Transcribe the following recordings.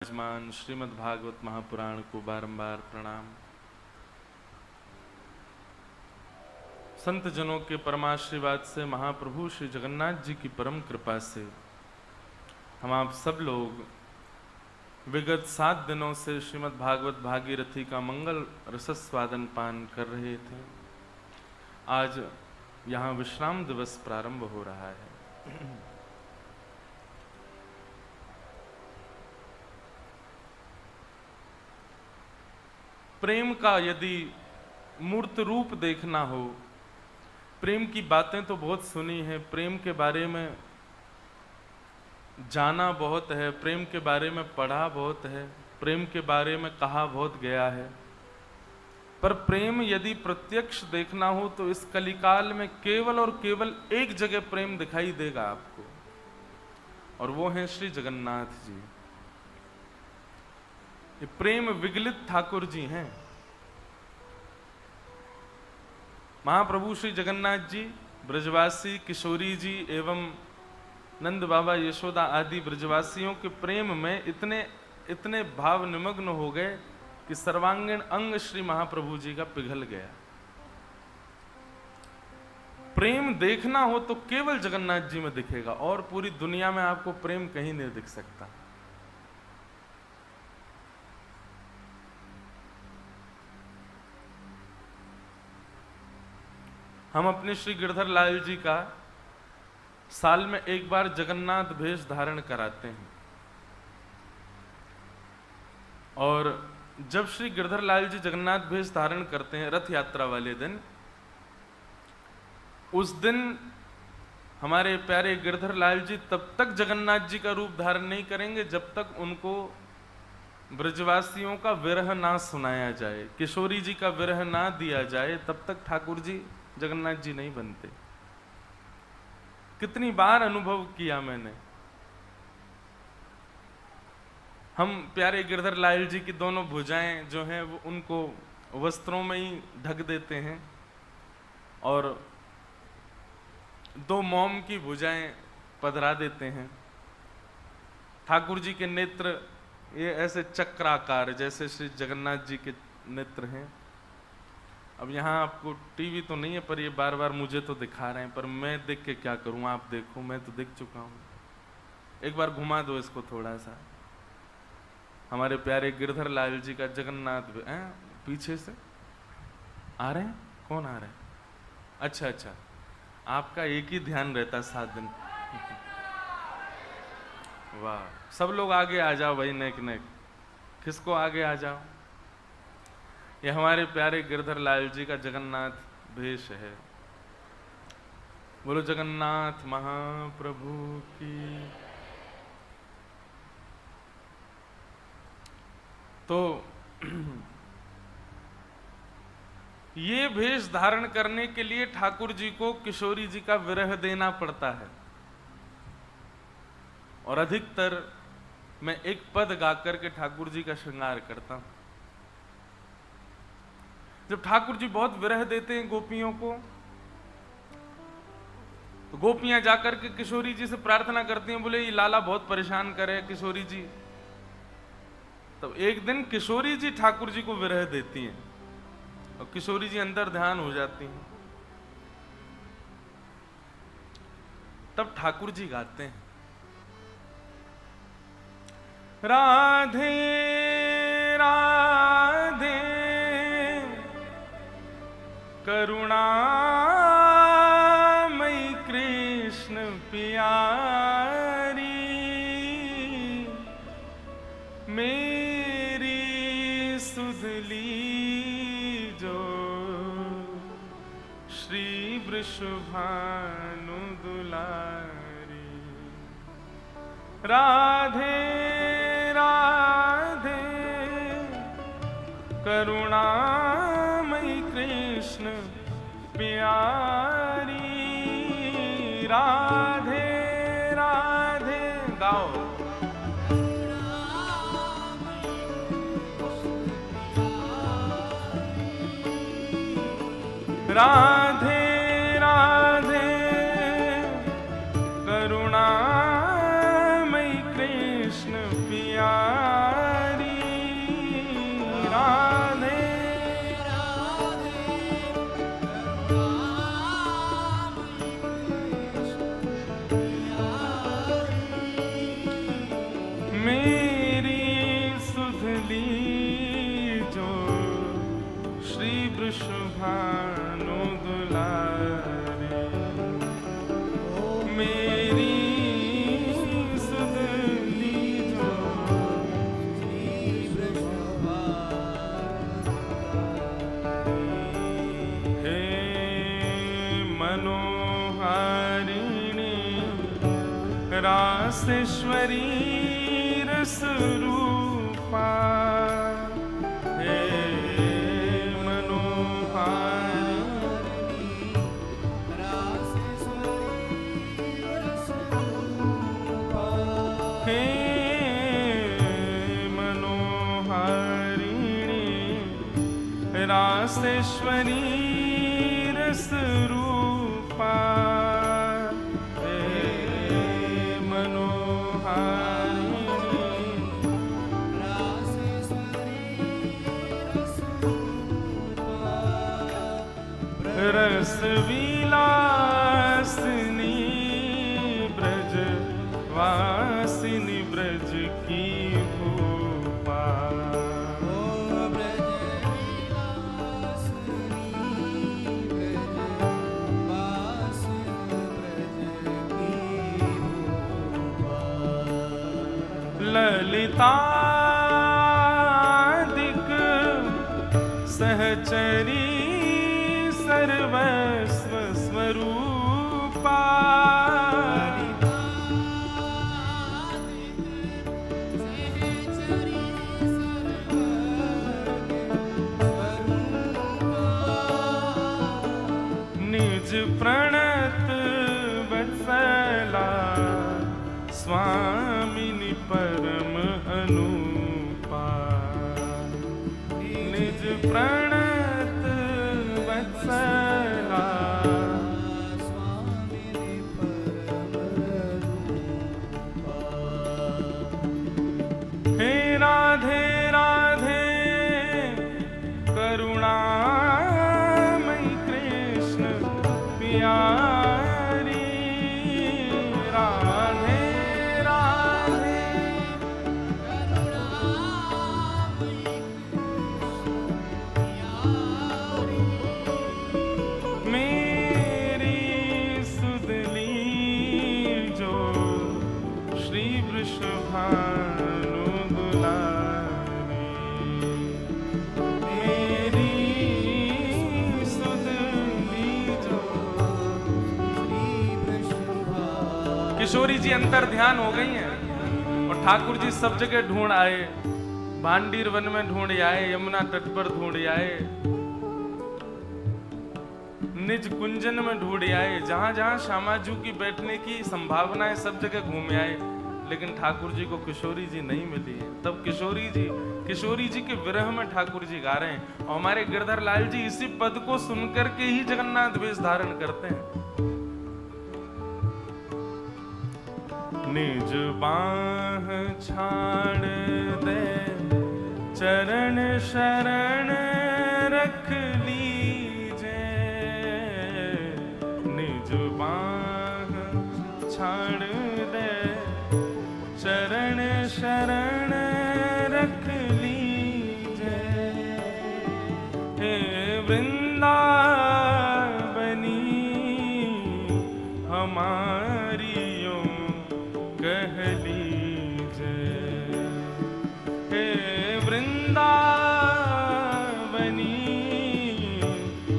यजमान श्रीमद् भागवत महापुराण को बारंबार प्रणाम। संत जनों के परमाशीर्वाद से, महाप्रभु श्री जगन्नाथ जी की परम कृपा से हम आप सब लोग विगत 7 दिनों से श्रीमद् भागवत भागीरथी का मंगल रसस्वादन पान कर रहे थे। आज यहाँ विश्राम दिवस प्रारंभ हो रहा है। प्रेम का यदि मूर्त रूप देखना हो, प्रेम की बातें तो बहुत सुनी है, प्रेम के बारे में जाना बहुत है, प्रेम के बारे में पढ़ा बहुत है, प्रेम के बारे में कहा बहुत गया है, पर प्रेम यदि प्रत्यक्ष देखना हो तो इस कलिकाल में केवल और केवल एक जगह प्रेम दिखाई देगा आपको, और वो है श्री जगन्नाथ जी। ये प्रेम विगलित ठाकुर जी हैं। महाप्रभु श्री जगन्नाथ जी ब्रजवासी किशोरी जी एवं नंद बाबा यशोदा आदि ब्रजवासियों के प्रेम में इतने भाव निमग्न हो गए कि सर्वांगीण अंग श्री महाप्रभु जी का पिघल गया। प्रेम देखना हो तो केवल जगन्नाथ जी में दिखेगा, और पूरी दुनिया में आपको प्रेम कहीं नहीं दिख सकता। हम अपने श्री गिरधर लाल जी का साल में एक बार जगन्नाथ भेष धारण कराते हैं, और जब श्री गिरधर लाल जी जगन्नाथ भेष धारण करते हैं रथ यात्रा वाले दिन, उस दिन हमारे प्यारे गिरधर लाल जी तब तक जगन्नाथ जी का रूप धारण नहीं करेंगे जब तक उनको ब्रजवासियों का विरह ना सुनाया जाए, किशोरी जी का विरह ना दिया जाए, तब तक ठाकुर जी जगन्नाथ जी नहीं बनते। कितनी बार अनुभव किया मैंने। हम प्यारे गिरधर लाल जी की दोनों भुजाएं जो हैं वो उनको वस्त्रों में ही ढक देते हैं, और 2 मोम की भुजाएं पधरा देते हैं। ठाकुर जी के नेत्र ये ऐसे चक्राकार जैसे श्री जगन्नाथ जी के नेत्र हैं। अब यहाँ आपको टीवी तो नहीं है, पर ये बार बार मुझे तो दिखा रहे हैं, पर मैं देख के क्या करूँ, आप देखो, मैं तो देख चुका हूँ। एक बार घुमा दो इसको थोड़ा सा। हमारे प्यारे गिरधर लाल जी का जगन्नाथ पीछे से आ रहे हैं। कौन आ रहे हैं? अच्छा, आपका एक ही ध्यान रहता 7 दिन। वाह, सब लोग आगे आ जाओ भाई, नेक किसको आगे आ जाओ। ये हमारे प्यारे गिरधर लाल जी का जगन्नाथ भेष है। बोलो जगन्नाथ महाप्रभु की। तो ये भेष धारण करने के लिए ठाकुर जी को किशोरी जी का विरह देना पड़ता है, और अधिकतर मैं एक पद गाकर के ठाकुर जी का श्रृंगार करता हूं। जब ठाकुर जी बहुत विरह देते हैं गोपियों को, तो गोपियां जाकर के किशोरी जी से प्रार्थना करती हैं, बोले ये लाला बहुत परेशान करे किशोरी जी। तब एक दिन किशोरी जी ठाकुर जी को विरह देती हैं, और किशोरी जी अंदर ध्यान हो जाती हैं। तब ठाकुर जी गाते हैं, राधे राधे करुणामयी कृष्ण प्यारी, मेरी सुधली जो श्री वृषभानु दुलारी। राधे राधे करुणामयी कृष्ण प्यारी, राधे राधे। गाओ। राधे राधे करुणामयी कृष्ण प्यारी, रासेश्वरी रस रूपा हे रासेश्वरी रस रूपा हे मनोहारिणी रस विलासिनी ब्रज वासिनी ब्रज की भूपा ललितादिक सहचरी सर्वस्व स्वरूपा निज प्रणत वत्सला स्वामिनी परम अनुपा निज प्रणत वत्सला स्वामिनी परम अनुपा हे राधे राधे करुणामयी कृष्ण प्यारी राधे किशोरी जी अंतर ध्यान हो गई हैं और ठाकुर जी सब जगह ढूंढ आए, भांडीर वन में ढूंढ आए, यमुना तट पर ढूंढ आए, निज कुंजन में ढूंढ आए, जहां जहां श्यामाजू की बैठने की संभावना है सब जगह घूम आए, लेकिन ठाकुर जी को किशोरी जी नहीं मिली है। तब किशोरी जी के विरह में ठाकुर जी गा रहे हैं और हमारे गिरधर लाल जी इसी पद को सुनकर के ही जगन्नाथ वेश धारण करते हैं। निज बाह छाड़ दे चरण शरण रख लीजे, निज बाह छाड़ दे चरण शरण रख लीजे, हे वृंदावनी हमारी कह लीजे, हे वृंदावनी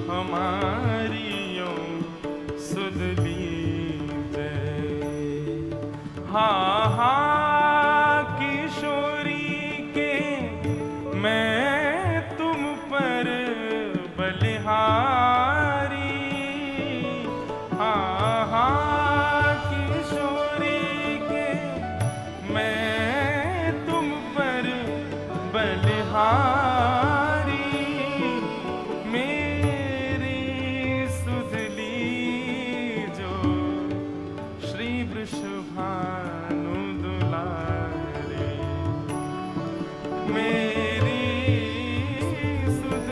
हमारी सुध लीजे। हाँ हाँ किशोरी के मैं तुम पर बलिहारी, हाँ हाँ किशोरी मैं तुम पर बलिहारी, मेरी सुध लीजो श्री वृषभानु दुलारे, मेरी सुध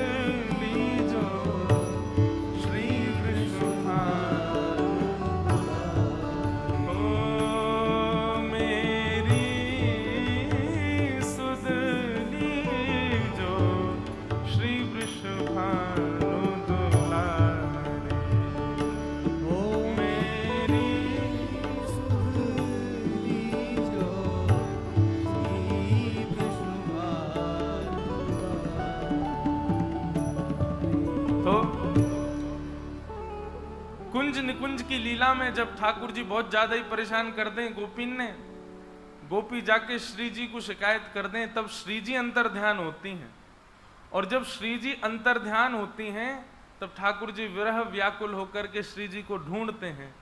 लीजो श्री वृषभानु कुंज निकुंज की लीला में जब ठाकुर जी बहुत ज्यादा ही परेशान कर दें गोपीन ने, गोपी जाके श्री जी को शिकायत कर दें, तब श्री जी अंतर ध्यान होती हैं। और जब श्री जी अंतर ध्यान होती हैं तब ठाकुर जी विरह व्याकुल होकर के श्री जी को ढूंढते हैं।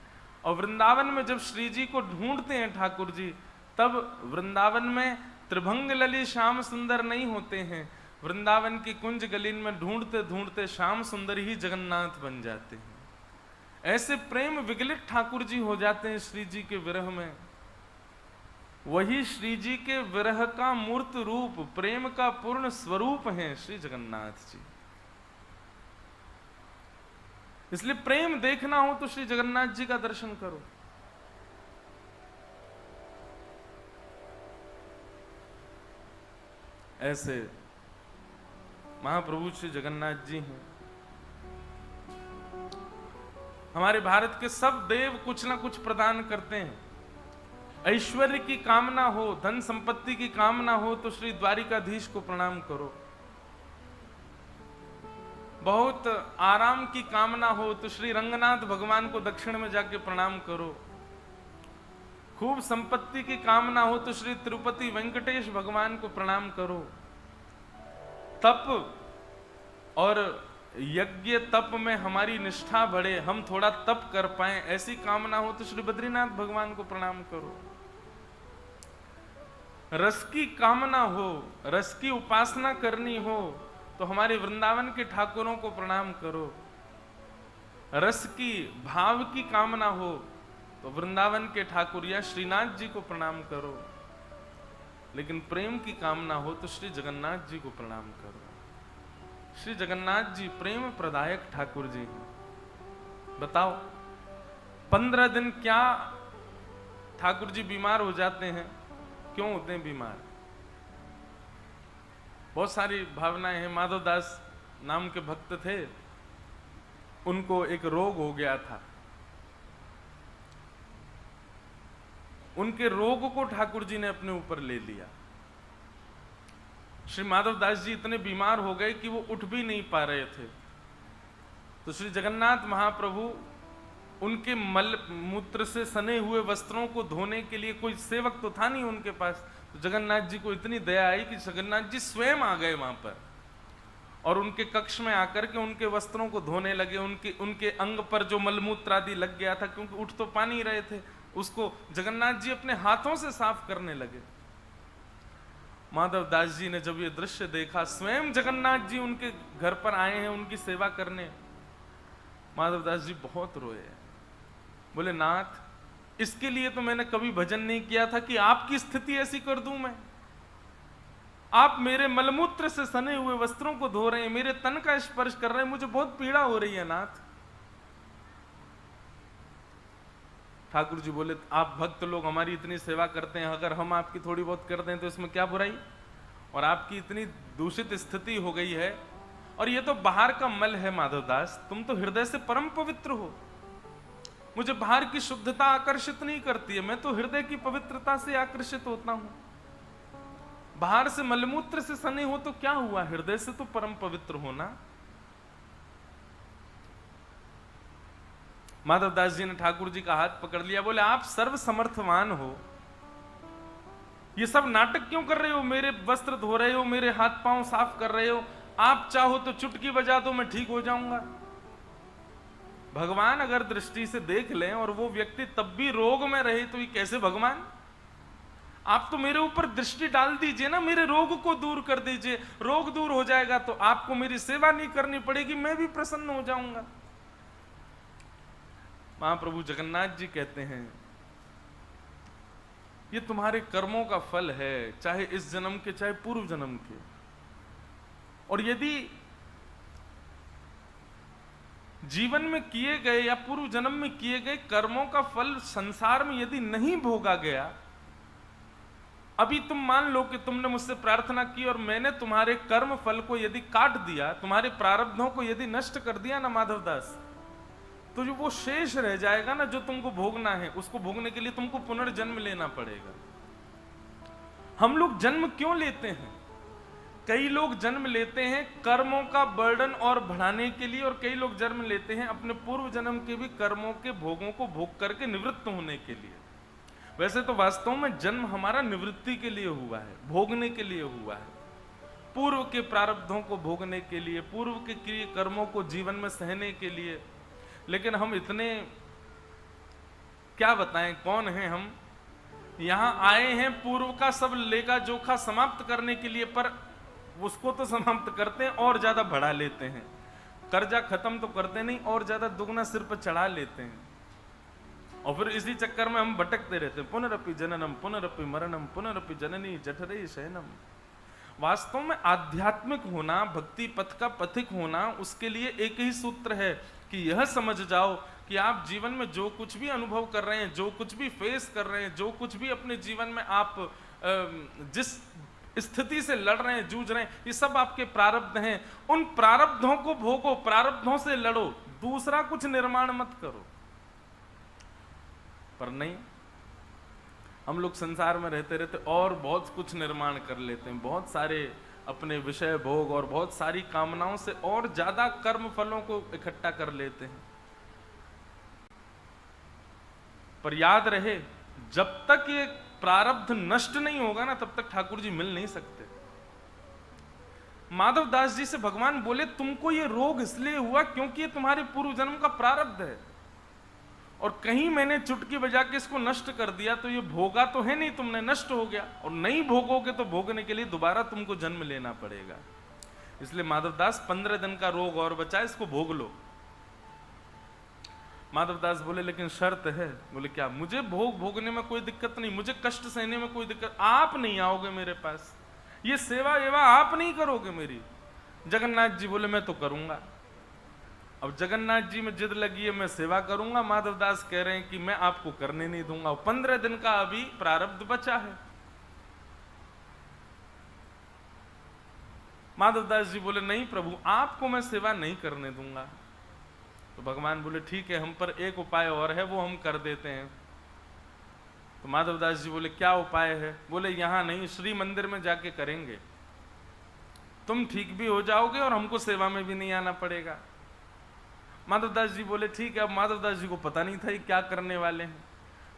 और वृंदावन में जब श्री जी को ढूंढते हैं ठाकुर जी, तब वृंदावन में त्रिभंग ललित श्याम सुंदर नहीं होते हैं, वृंदावन की कुंज गलीन में ढूंढते ढूंढते श्याम सुंदर ही जगन्नाथ बन जाते हैं। ऐसे प्रेम विगलित ठाकुर जी हो जाते हैं श्री जी के विरह में। वही श्री जी के विरह का मूर्त रूप, प्रेम का पूर्ण स्वरूप हैं श्री जगन्नाथ जी। इसलिए प्रेम देखना हो तो श्री जगन्नाथ जी का दर्शन करो। ऐसे महाप्रभु श्री जगन्नाथ जी हैं। हमारे भारत के सब देव कुछ ना कुछ प्रदान करते हैं। ऐश्वर्य की कामना हो, धन संपत्ति की कामना हो तो श्री द्वारिकाधीश को प्रणाम करो। बहुत आराम की कामना हो तो श्री रंगनाथ भगवान को दक्षिण में जाके प्रणाम करो। खूब संपत्ति की कामना हो तो श्री तिरुपति वेंकटेश भगवान को प्रणाम करो। तप और यज्ञ तप में हमारी निष्ठा बढ़े, हम थोड़ा तप कर पाए, ऐसी कामना हो तो श्री बद्रीनाथ भगवान को प्रणाम करो। रस की कामना हो, रस की उपासना करनी हो तो हमारे वृंदावन के ठाकुरों को प्रणाम करो। रस की भाव की कामना हो तो वृंदावन के ठाकुर या श्रीनाथ जी को प्रणाम करो। लेकिन प्रेम की कामना हो तो श्री जगन्नाथ जी को प्रणाम करो। श्री जगन्नाथ जी प्रेम प्रदायक ठाकुर जी हैं। बताओ 15 दिन क्या ठाकुर जी बीमार हो जाते हैं? क्यों होते हैं बीमार? बहुत सारी भावनाएं हैं। माधव दास नाम के भक्त थे, उनको एक रोग हो गया था। उनके रोग को ठाकुर जी ने अपने ऊपर ले लिया। श्री माधव दास जी इतने बीमार हो गए कि वो उठ भी नहीं पा रहे थे। तो श्री जगन्नाथ महाप्रभु उनके मल मूत्र से सने हुए वस्त्रों को धोने के लिए कोई सेवक तो था नहीं उनके पास। तो जगन्नाथ जी को इतनी दया आई कि जगन्नाथ जी स्वयं आ गए वहां पर और उनके कक्ष में आकर के उनके वस्त्रों को धोने लगे। उनके अंग पर जो मलमूत्र आदि लग गया था, क्योंकि उठ तो पा नहीं रहे थे, उसको जगन्नाथ जी अपने हाथों से साफ करने लगे। माधव दास जी ने जब ये दृश्य देखा, स्वयं जगन्नाथ जी उनके घर पर आए हैं उनकी सेवा करने, माधव दास जी बहुत रोए। बोले नाथ, इसके लिए तो मैंने कभी भजन नहीं किया था कि आपकी स्थिति ऐसी कर दूं मैं। आप मेरे मलमूत्र से सने हुए वस्त्रों को धो रहे हैं, मेरे तन का स्पर्श कर रहे हैं, मुझे बहुत पीड़ा हो रही है नाथ। ठाकुर जी बोले आप भक्त लोग हमारी इतनी सेवा करते हैं, अगर हम आपकी थोड़ी बहुत कर दें तो इसमें क्या बुराई? और आपकी इतनी दूषित स्थिति हो गई है, और ये तो बाहर का मल है माधव दास, तुम तो हृदय से परम पवित्र हो। मुझे बाहर की शुद्धता आकर्षित नहीं करती है, मैं तो हृदय की पवित्रता से आकर्षित होता हूं। बाहर से मलमूत्र से सने हो तो क्या हुआ, हृदय से तो परम पवित्र होना। माधव दास जी ने ठाकुर जी का हाथ पकड़ लिया, बोले आप सर्व समर्थवान हो, ये सब नाटक क्यों कर रहे हो? मेरे वस्त्र धो रहे हो, मेरे हाथ पांव साफ कर रहे हो, आप चाहो तो चुटकी बजा दो मैं ठीक हो जाऊंगा। भगवान अगर दृष्टि से देख लें और वो व्यक्ति तब भी रोग में रहे तो ये कैसे भगवान? आप तो मेरे ऊपर दृष्टि डाल दीजिए ना, मेरे रोग को दूर कर दीजिए। रोग दूर हो जाएगा तो आपको मेरी सेवा नहीं करनी पड़ेगी, मैं भी प्रसन्न हो जाऊंगा। महाप्रभु जगन्नाथ जी कहते हैं ये तुम्हारे कर्मों का फल है, चाहे इस जन्म के चाहे पूर्व जन्म के। और यदि जीवन में किए गए या पूर्व जन्म में किए गए कर्मों का फल संसार में यदि नहीं भोगा गया, अभी तुम मान लो कि तुमने मुझसे प्रार्थना की और मैंने तुम्हारे कर्म फल को यदि काट दिया, तुम्हारे प्रारब्धों को यदि नष्ट कर दिया ना माधव दास, तो जो वो शेष रह जाएगा ना जो तुमको भोगना है, उसको भोगने के लिए तुमको पुनर्जन्म लेना पड़ेगा। हम लोग जन्म क्यों लेते हैं? कई लोग जन्म लेते हैं कर्मों का बर्डन और बढ़ाने के लिए, और कई लोग जन्म लेते हैं अपने पूर्व जन्म के भी कर्मों के भोगों को भोग करके निवृत्त होने के लिए। वैसे तो वास्तव में जन्म हमारा निवृत्ति के लिए हुआ है, भोगने के लिए हुआ है, पूर्व के प्रारब्धों को भोगने के लिए, पूर्व के किए कर्मों को जीवन में सहने के लिए। लेकिन हम इतने क्या बताएं, कौन हैं हम? यहां आए हैं पूर्व का सब लेखा जोखा समाप्त करने के लिए, पर उसको तो समाप्त करते हैं और ज्यादा बढ़ा लेते हैं। कर्जा खत्म तो करते नहीं, और ज्यादा दुगना सिर पर चढ़ा लेते हैं, और फिर इसी चक्कर में हम भटकते रहते हैं। पुनरपि जननम पुनरपि मरणम पुनरपि जननी जठरे शयनम। वास्तव में आध्यात्मिक होना, भक्ति पथ का पथिक होना, उसके लिए एक ही सूत्र है कि यह समझ जाओ कि आप जीवन में जो कुछ भी अनुभव कर रहे हैं, जो कुछ भी फेस कर रहे हैं, जो कुछ भी अपने जीवन में आप जिस स्थिति से लड़ रहे हैं, जूझ रहे हैं, ये सब आपके प्रारब्ध हैं। उन प्रारब्धों को भोगो, प्रारब्धों से लड़ो, दूसरा कुछ निर्माण मत करो। पर नहीं, हम लोग संसार में रहते रहते और बहुत कुछ निर्माण कर लेते हैं, बहुत सारे अपने विषय भोग और बहुत सारी कामनाओं से और ज्यादा कर्म फलों को इकट्ठा कर लेते हैं। पर याद रहे, जब तक ये प्रारब्ध नष्ट नहीं होगा ना, तब तक ठाकुर जी मिल नहीं सकते। माधवदास जी से भगवान बोले, तुमको ये रोग इसलिए हुआ क्योंकि ये तुम्हारे पूर्व जन्म का प्रारब्ध है, और कहीं मैंने चुटकी बजा के इसको नष्ट कर दिया तो ये भोगा तो है नहीं तुमने, नष्ट हो गया। और नहीं भोगोगे तो भोगने के लिए दोबारा तुमको जन्म लेना पड़ेगा। इसलिए माधवदास 15 दिन का रोग और बचा, इसको भोग लो। माधवदास बोले, लेकिन शर्त है। बोले क्या? मुझे भोग भोगने में कोई दिक्कत नहीं, मुझे कष्ट सहने में कोई दिक्कत, आप नहीं आओगे मेरे पास, ये सेवा एवा आप नहीं करोगे मेरी। जगन्नाथ जी बोले, मैं तो करूंगा। अब जगन्नाथ जी में जिद लगी है, मैं सेवा करूंगा। माधवदास कह रहे हैं कि मैं आपको करने नहीं दूंगा, 15 दिन का अभी प्रारब्ध बचा है। माधवदास जी बोले, नहीं प्रभु, आपको मैं सेवा नहीं करने दूंगा। तो भगवान बोले, ठीक है, हम पर एक उपाय और है, वो हम कर देते हैं। तो माधवदास जी बोले, क्या उपाय है? बोले, यहां नहीं, श्री मंदिर में जाके करेंगे, तुम ठीक भी हो जाओगे और हमको सेवा में भी नहीं आना पड़ेगा। माधवदास जी बोले, ठीक है। अब माधवदास जी को पता नहीं था ये क्या करने वाले हैं।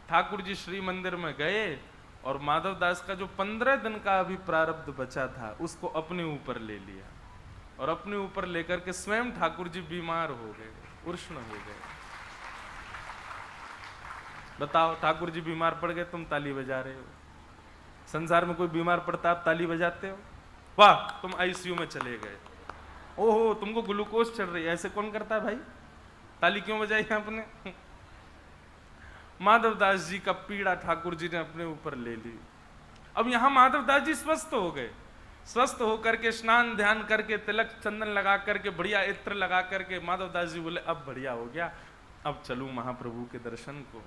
ठाकुर जी श्री मंदिर में गए और माधवदास का जो 15 दिन का अभी प्रारब्ध बचा था उसको अपने ऊपर ले लिया, और अपने ऊपर लेकर के स्वयं ठाकुर जी बीमार हो गए, उष्ण हो गए। बताओ, ठाकुर जी बीमार पड़ गए, तुम ताली बजा रहे हो। संसार में कोई बीमार पड़ता आप ताली बजाते हो? वाह, तुम आईसीयू में चले गए, ओहो तुमको ग्लूकोज चढ़ रही है, ऐसे कौन करता है भाई? ताली क्यों बजाई आपने? माधवदास जी का पीड़ा ठाकुर जी ने अपने ऊपर ले ली। अब यहां माधवदास जी स्वस्थ हो गए, स्वस्थ होकर के स्नान ध्यान करके तिलक चंदन लगा करके बढ़िया इत्र लगा करके माधवदास जी बोले, अब बढ़िया हो गया, अब चलूं महाप्रभु के दर्शन को।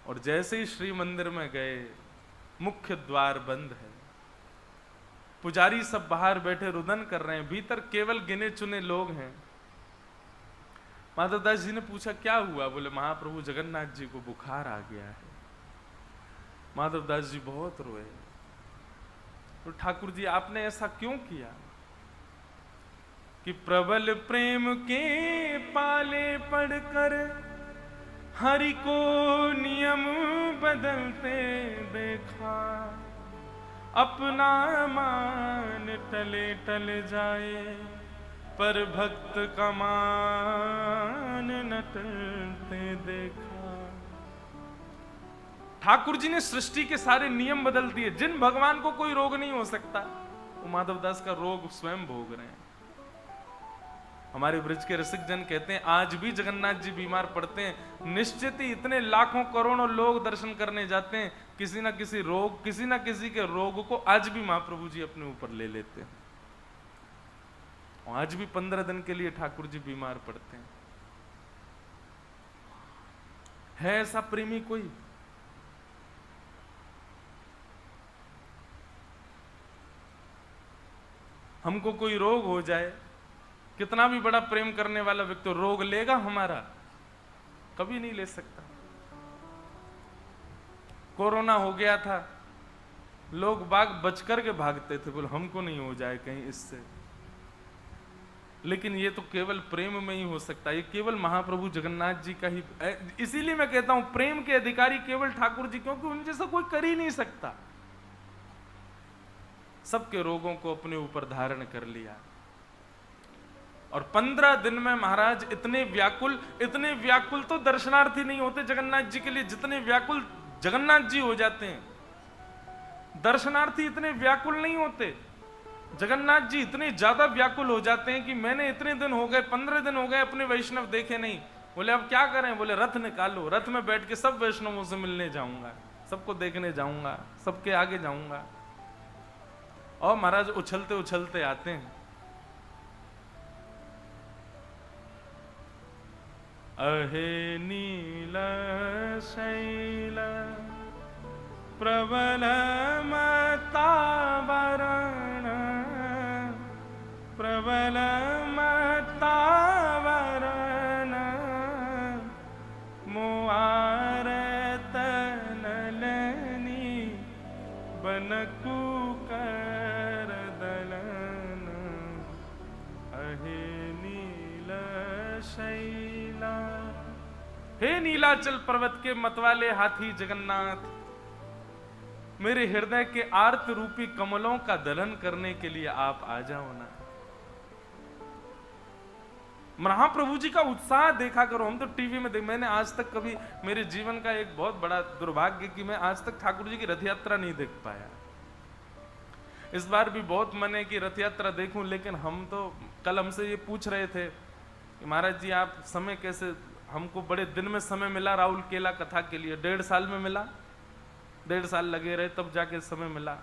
और जैसे ही श्री मंदिर में गए, मुख्य द्वार बंद है, पुजारी सब बाहर बैठे रुदन कर रहे हैं, भीतर केवल गिने चुने लोग हैं। माधवदास जी ने पूछा, क्या हुआ? बोले, महाप्रभु जगन्नाथ जी को बुखार आ गया है। माधवदास जी बहुत रोए। तो ठाकुर जी, आपने ऐसा क्यों किया? कि प्रबल प्रेम के पाले पड़कर हरि को नियम बदलते देखा, अपना मान टले टल जाए, पर भक्त का मान न टलते देखा। ठाकुर जी ने सृष्टि के सारे नियम बदल दिए। जिन भगवान को कोई रोग नहीं हो सकता, वो माधवदास का रोग स्वयं भोग रहे हैं। हमारे ब्रज के रसिक जन कहते हैं, आज भी जगन्नाथ जी बीमार पड़ते हैं, निश्चित ही इतने लाखों करोड़ों लोग दर्शन करने जाते हैं, किसी ना किसी रोग, किसी ना किसी के रोग को आज भी महाप्रभु जी अपने ऊपर ले लेते हैं। आज भी 15 दिन के लिए ठाकुर जी बीमार पड़ते हैं। है ऐसा प्रेमी कोई? हमको कोई रोग हो जाए, कितना भी बड़ा प्रेम करने वाला व्यक्ति रोग लेगा हमारा? कभी नहीं ले सकता। कोरोना हो गया था, लोग बाग बच करके भागते थे, बोले हमको नहीं हो जाए कहीं इससे। लेकिन ये तो केवल प्रेम में ही हो सकता है, ये केवल महाप्रभु जगन्नाथ जी का ही। इसीलिए मैं कहता हूं प्रेम के अधिकारी केवल ठाकुर जी, क्योंकि उन जैसा कोई कर ही नहीं सकता। सबके रोगों को अपने ऊपर धारण कर लिया, और 15 दिन में महाराज इतने व्याकुल तो दर्शनार्थी नहीं होते जगन्नाथ जी के लिए, जितने व्याकुल जगन्नाथ जी हो जाते हैं। दर्शनार्थी इतने व्याकुल नहीं होते, जगन्नाथ जी इतने ज्यादा व्याकुल हो जाते हैं कि मैंने इतने दिन हो गए, 15 दिन हो गए अपने वैष्णव देखे नहीं। बोले अब क्या करें? बोले रथ निकालो, रथ में बैठ के सब वैष्णवों से मिलने जाऊंगा, सबको देखने जाऊंगा, सबके आगे जाऊंगा। और महाराज उछलते उछलते आते हैं। अहे नीला शैल प्रबल मतावरण, प्रबल मतावरण, मुआरत नलनी बनकु कर दलन। अहे नील शैला, हे नीलाचल पर्वत के मतवाले हाथी जगन्नाथ, मेरे हृदय के आर्त रूपी कमलों का दलन करने के लिए आप आ जाओ ना। महाप्रभु जी का उत्साह देखा करो, हम तो टीवी में मैंने आज तक कभी, मेरे जीवन का एक बहुत बड़ा दुर्भाग्य कि मैं आज तक ठाकुर जी की रथ यात्रा नहीं देख पाया। इस बार भी बहुत मन है कि रथ यात्रा देखूं, लेकिन हम तो कल हमसे ये पूछ रहे थे कि महाराज जी आप समय कैसे, हमको बड़े दिन में समय मिला राहुल केला कथा के लिए, 1.5 साल में मिला, 1.5 साल लगे रहे तब जाके समय मिला।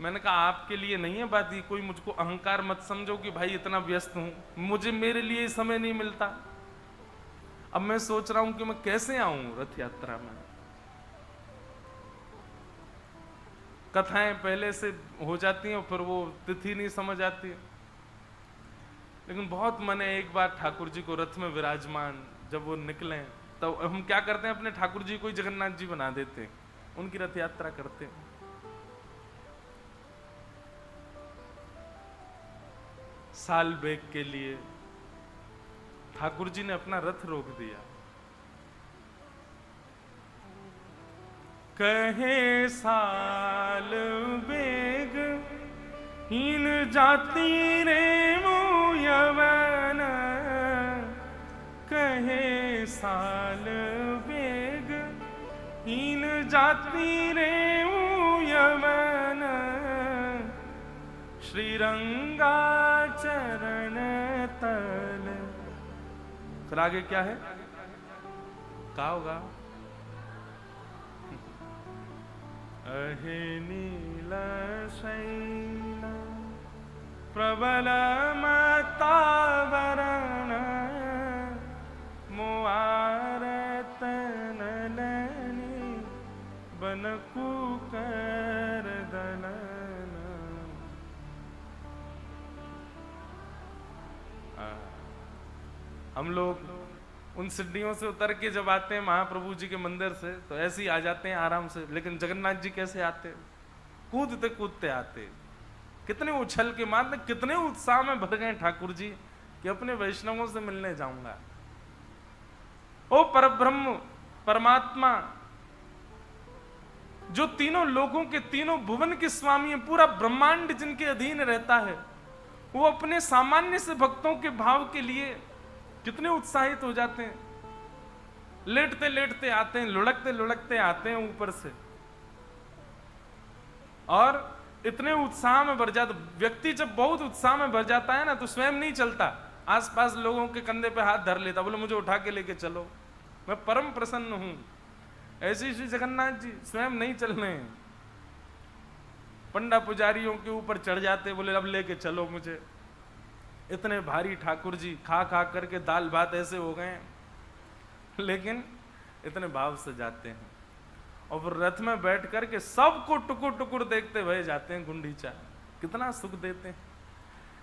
मैंने कहा आपके लिए नहीं है बात ये, कोई मुझको अहंकार मत समझो कि भाई इतना व्यस्त हूं, मुझे मेरे लिए समय नहीं मिलता। अब मैं सोच रहा हूं कि मैं कैसे आऊं रथ यात्रा में। कथाएं पहले से हो जाती हैं, फिर वो तिथि नहीं समझ आती है। लेकिन बहुत मन है एक बार ठाकुर जी को रथ में विराजमान, जब वो निकले तो हम क्या करते हैं, अपने ठाकुर जी को ही जगन्नाथ जी बना देते हैं, उनकी रथ यात्रा करते हैं। साल बेग के लिए ठाकुर जी ने अपना रथ रोक दिया। कहे साल बेग हीन जाति रे मुयवन, कहे साल बेग हीन जाति रे मुयवन, श्रीरंगा चरण तल। फिर आगे क्या है, क्या होगा? अहे नील शैल प्रबल मतावरण, मुआरत नलनी बनकु कर दलन। हम लोग उन सीढ़ियों से उतर के जब आते हैं महाप्रभु जी के मंदिर से तो ऐसे ही आ जाते हैं आराम से, लेकिन जगन्नाथ जी कैसे आते? कूदते कूदते आते, कितने उछल के मारते, कितने उत्साह में भर गए ठाकुर जी कि अपने वैष्णवों से मिलने जाऊंगा। ओ परब्रह्म परमात्मा, जो तीनों लोगों के, तीनों भुवन के स्वामी है, पूरा ब्रह्मांड जिनके अधीन रहता है, वो अपने सामान्य से भक्तों के भाव के लिए कितने उत्साहित हो जाते हैं। लेटते लेटते आते हैं, लुढ़कते लुढ़कते आते हैं ऊपर से, और इतने उत्साह में भर जाता। व्यक्ति जब बहुत उत्साह में भर जाता है ना तो स्वयं नहीं चलता, आसपास लोगों के कंधे पे हाथ धर लेता, बोले मुझे उठा के लेके चलो, मैं परम प्रसन्न हूं। ऐसे श्री जगन्नाथ जी स्वयं नहीं चलने, पंडा पुजारियों के ऊपर चढ़ जाते, बोले अब लेके चलो मुझे। इतने भारी ठाकुर जी खा खा करके दाल भात ऐसे हो गए, लेकिन इतने भाव से जाते हैं, और फिर रथ में बैठ करके सबको टुकुर टुकुर देखते हुए जाते हैं। गुंडीचा कितना सुख देते हैं।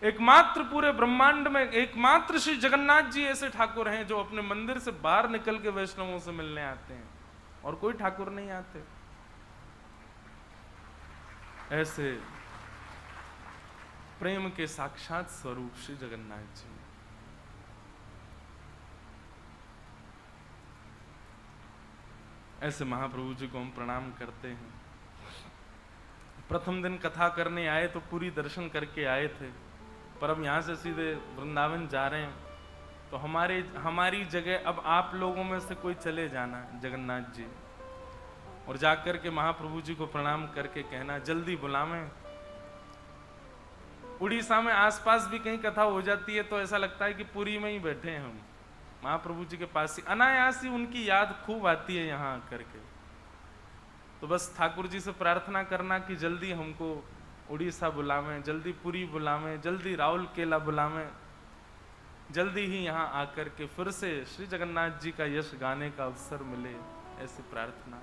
एकमात्र पूरे ब्रह्मांड में एकमात्र श्री जगन्नाथ जी ऐसे ठाकुर हैं जो अपने मंदिर से बाहर निकल के वैष्णवों से मिलने आते हैं, और कोई ठाकुर नहीं आते। ऐसे प्रेम के साक्षात स्वरूप श्री जगन्नाथ जी। ऐसे महाप्रभु जी को हम प्रणाम करते हैं। प्रथम दिन कथा करने आए तो पूरी दर्शन करके आए थे, पर अब यहाँ से सीधे वृंदावन जा रहे हैं, तो हमारी जगह अब आप लोगों में से कोई चले जाना जगन्नाथ जी, और जाकर के महाप्रभु जी को प्रणाम करके कहना जल्दी बुलावें। उड़ीसा में आसपास भी कहीं कथा हो जाती है तो ऐसा लगता है कि पुरी में ही बैठे हैं हम, महाप्रभु जी के पास ही अनायास ही उनकी याद खूब आती है यहाँ आकर के। तो बस ठाकुर जी से प्रार्थना करना कि जल्दी हमको उड़ीसा बुलावें, जल्दी पुरी बुलावें, जल्दी राउरकेला बुलावें, जल्दी ही यहाँ आकर के फिर से श्री जगन्नाथ जी का यश गाने का अवसर मिले, ऐसी प्रार्थना।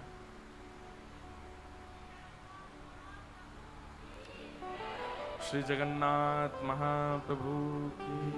श्री जगन्नाथ महाप्रभु की